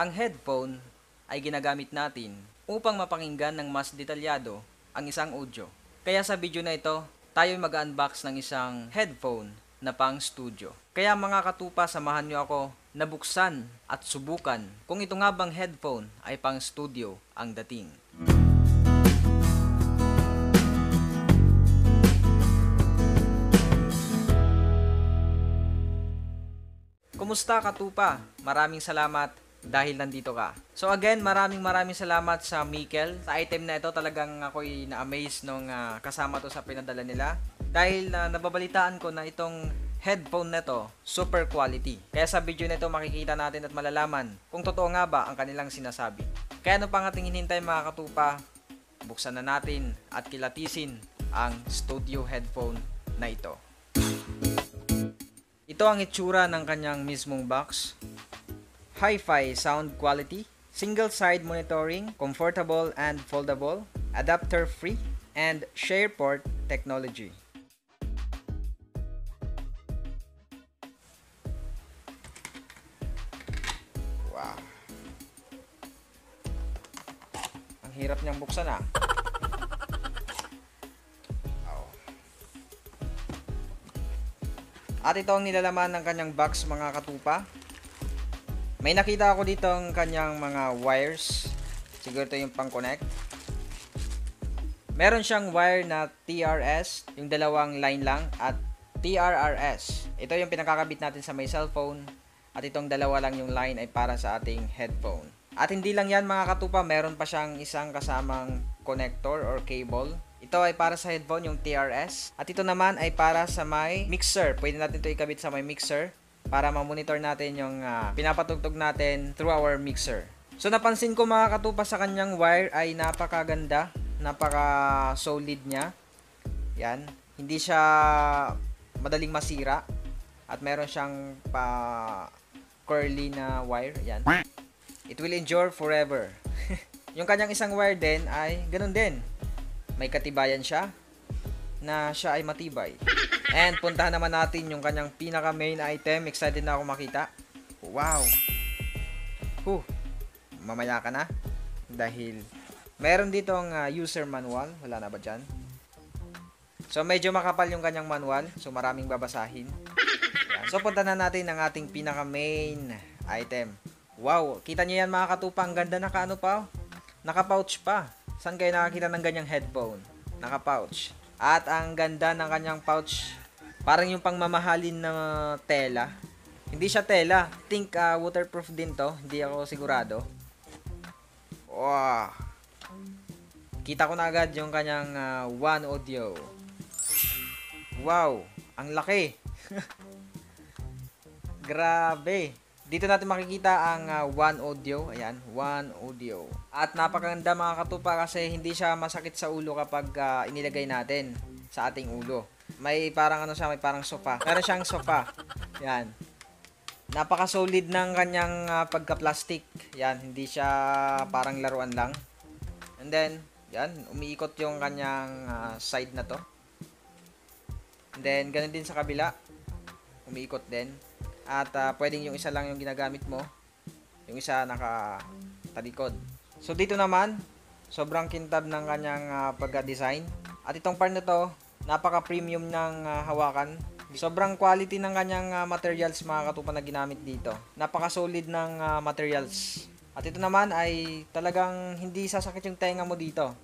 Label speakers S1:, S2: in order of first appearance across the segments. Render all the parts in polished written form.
S1: Ang headphone ay ginagamit natin upang mapakinggan ng mas detalyado ang isang audio. Kaya sa video na ito, tayo mag-unbox ng isang headphone na pang studio. Kaya mga katupa, samahan nyo ako na buksan at subukan kung ito nga bang headphone ay pang studio ang dating. Kumusta katupa? Maraming salamat dahil nandito ka. So again, maraming salamat sa Mikel. Sa item na ito talagang ako'y na-amaze nung kasama to sa pinadala nila. Dahil nababalitaan ko na itong headphone na to, super quality. Kaya sa video na ito makikita natin at malalaman kung totoo nga ba ang kanilang sinasabi. Kaya ano pang ating hinihintay mga katupa, buksan na natin at kilatisin ang studio headphone na ito. Ito ang itsura ng kanyang mismong box. Hi-Fi sound quality, single side monitoring, comfortable and foldable, adapter free, and SharePort technology. Wow. Ang hirap niyang buksan ah. At ito ang nilalaman ng kanyang box mga katupa. May nakita ako dito ang kanyang mga wires. Siguro ito yung pang-connect. Meron siyang wire na TRS, yung dalawang line lang, at TRRS. Ito yung pinakakabit natin sa may cellphone. At itong dalawa lang yung line ay para sa ating headphone. At hindi lang yan mga katupa, meron pa siyang isang kasamang connector or cable. Ito ay para sa headphone, yung TRS. At ito naman ay para sa may mixer. Pwede natin ito ikabit sa may mixer para ma-monitor natin yung pinapatugtog natin through our mixer. So napansin ko mga katupa sa kanyang wire ay napakaganda, napaka-solid niya. Yan. Hindi siya madaling masira. At meron siyang curly na wire. Yan. It will endure forever. Yung kanyang isang wire din ay ganun din. May katibayan siya na siya ay matibay. And puntahan naman natin yung kanyang pinaka main item. Excited na ako makita. Wow. Mamaya ka na. Dahil meron ditong user manual. Wala na ba dyan? So medyo makapal yung kanyang manual. So maraming babasahin. Yan. So puntahan na natin ang ating pinaka main item. Wow. Kita nyo yan mga katupa. Ang ganda na kaano pa. Naka-pouch pa. Saan kayo nakakita ng ganyang headphone? Naka-pouch. At ang ganda ng kanyang pouch, parang yung pangmamahalin na tela. Hindi siya tela. Think waterproof din to. Hindi ako sigurado. Wow. Kita ko na agad yung kanyang One Audio. Wow. Ang laki. Grabe. Dito natin makikita ang One Audio. Ayan, One Audio. At napakaganda mga katupa kasi hindi siya masakit sa ulo kapag inilagay natin sa ating ulo. May parang ano siya, may parang sofa. Meron siyang sofa. Yan. Napaka-solid ng kanyang pagka-plastic. Yan, hindi siya parang laruan lang. And then, yan, umiikot yung kanyang side na to. And then, ganun din sa kabila. Umiikot din. At pwedeng yung isa lang yung ginagamit mo. Yung isa nakatalikod. So dito naman, sobrang kintab ng kanyang pagka-design. At itong part na to, napaka-premium ng hawakan. Sobrang quality ng kanyang materials mga katupa na ginamit dito. Napaka-solid ng materials. At ito naman ay talagang hindi sasakit yung tenga mo dito.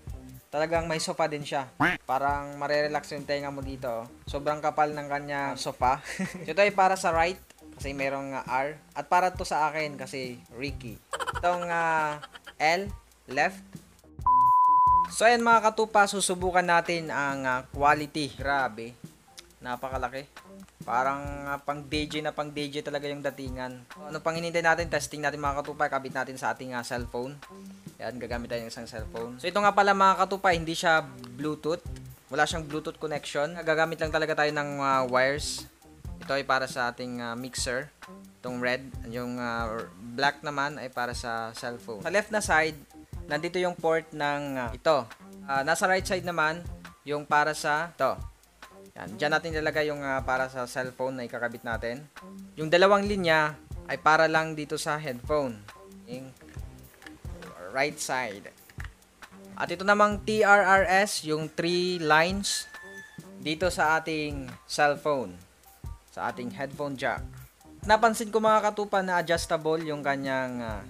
S1: Talagang may sofa din siya. Parang marerelax yung tenga mo dito. Sobrang kapal ng kanyang sofa. Ito ay para sa right. Kasi merong R. At para to sa akin kasi Ricky. Itong L, left. So ayan mga katupa, susubukan natin ang quality. Grabe. Napakalaki. Parang pang DJ na pang DJ talaga yung datingan. Ano pang hinintay natin? Testing natin mga katupa. Kabit natin sa ating cellphone. Ayan, gagamit tayo ng isang cellphone. So ito nga pala mga katupa, hindi siya Bluetooth. Wala siyang Bluetooth connection. Gagamit lang talaga tayo ng wires. Ito ay para sa ating mixer. Itong red. Yung black naman ay para sa cellphone. Sa left na side, nandito yung port ng ito. Nasa right side naman, yung para sa ito. Yan. Diyan natin ilalagay yung para sa cellphone na ikakabit natin. Yung dalawang linya ay para lang dito sa headphone. Yung right side. At ito namang TRRS, yung 3 lines dito sa ating cellphone, sa ating headphone jack. Napansin ko mga katupa na adjustable yung kanyang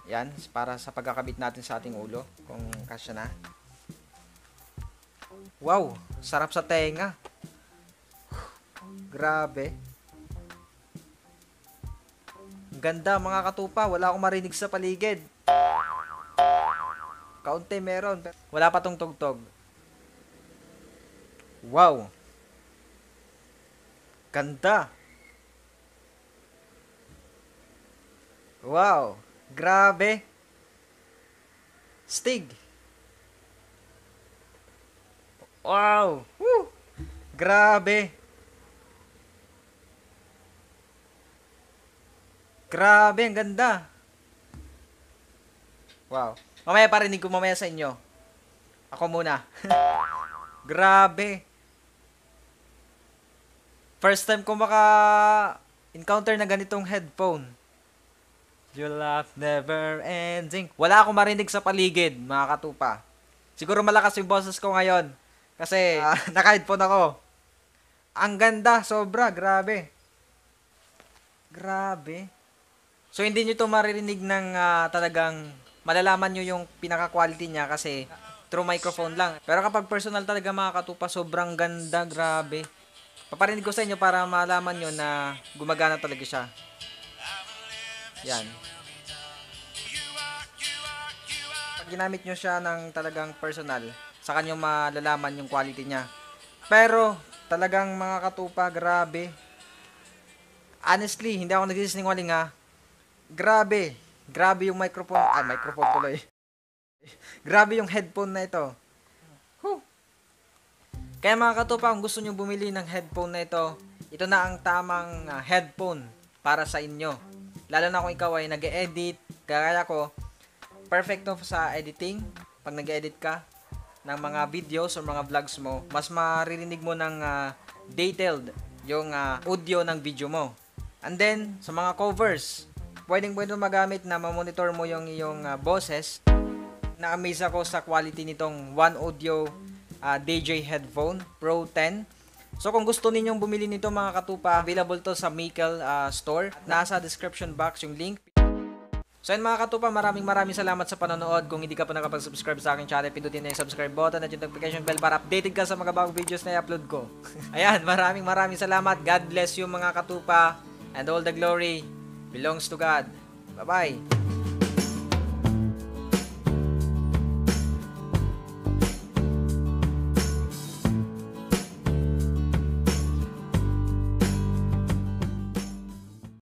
S1: yan, para sa pagkakabit natin sa ating ulo, kung kasya na. Wow, sarap sa tenga. Grabe. Ganda mga katupa, wala akong marinig sa paligid. Kaunti meron, wala pa tong tugtog. Wow. Ganda. Wow. Grabe. Stig. Wow. Woo. Grabe. Grabe, ang ganda. Wow. Mamaya parinig ko mamaya sa inyo. Ako muna. Grabe. First time ko maka-encounter na ganitong headphone. Your laugh never ending. Wala akong marinig sa paligid, mga katupa. Siguro malakas yung boses ko ngayon. Kasi naka-headphone ako. Ang ganda, sobra, grabe. Grabe. So hindi nyo to maririnig ng talagang malalaman nyo yung pinaka-quality niya kasi through microphone lang. Pero kapag personal talaga mga katupa, sobrang ganda, grabe. Paparinig ko sa inyo para malaman nyo na gumagana talaga siya. Yan. Pag ginamit nyo siya ng talagang personal, saka nyo malalaman yung quality niya. Pero talagang mga katupa, grabe. Honestly, hindi ako nagsisinungaling ha. Grabe. Grabe yung microphone. Microphone tuloy. Grabe yung headphone na ito. Whew. Kaya mga katupa, kung gusto nyo bumili ng headphone na ito, ito na ang tamang headphone para sa inyo. Lalo na kung ikaw ay nag-edit, kaya ko, perfecto sa editing. Pag nag-edit ka ng mga videos o mga vlogs mo, mas maririnig mo ng detailed yung audio ng video mo. And then, sa mga covers, pwedeng magamit na ma-monitor mo yung iyong boses. Na-amaze ako sa quality nitong One Audio DJ Headphone Pro 10. So kung gusto ninyong bumili nito mga katupa, available to sa Mikel store. Nasa description box yung link. So yun mga katupa, maraming salamat sa panonood. Kung hindi ka pa nakapag-subscribe sa aking channel, pindutin na yung subscribe button at yung notification bell para updated ka sa mga bagong videos na i-upload ko. Ayan, maraming salamat. God bless you mga katupa. And all the glory belongs to God. Bye-bye.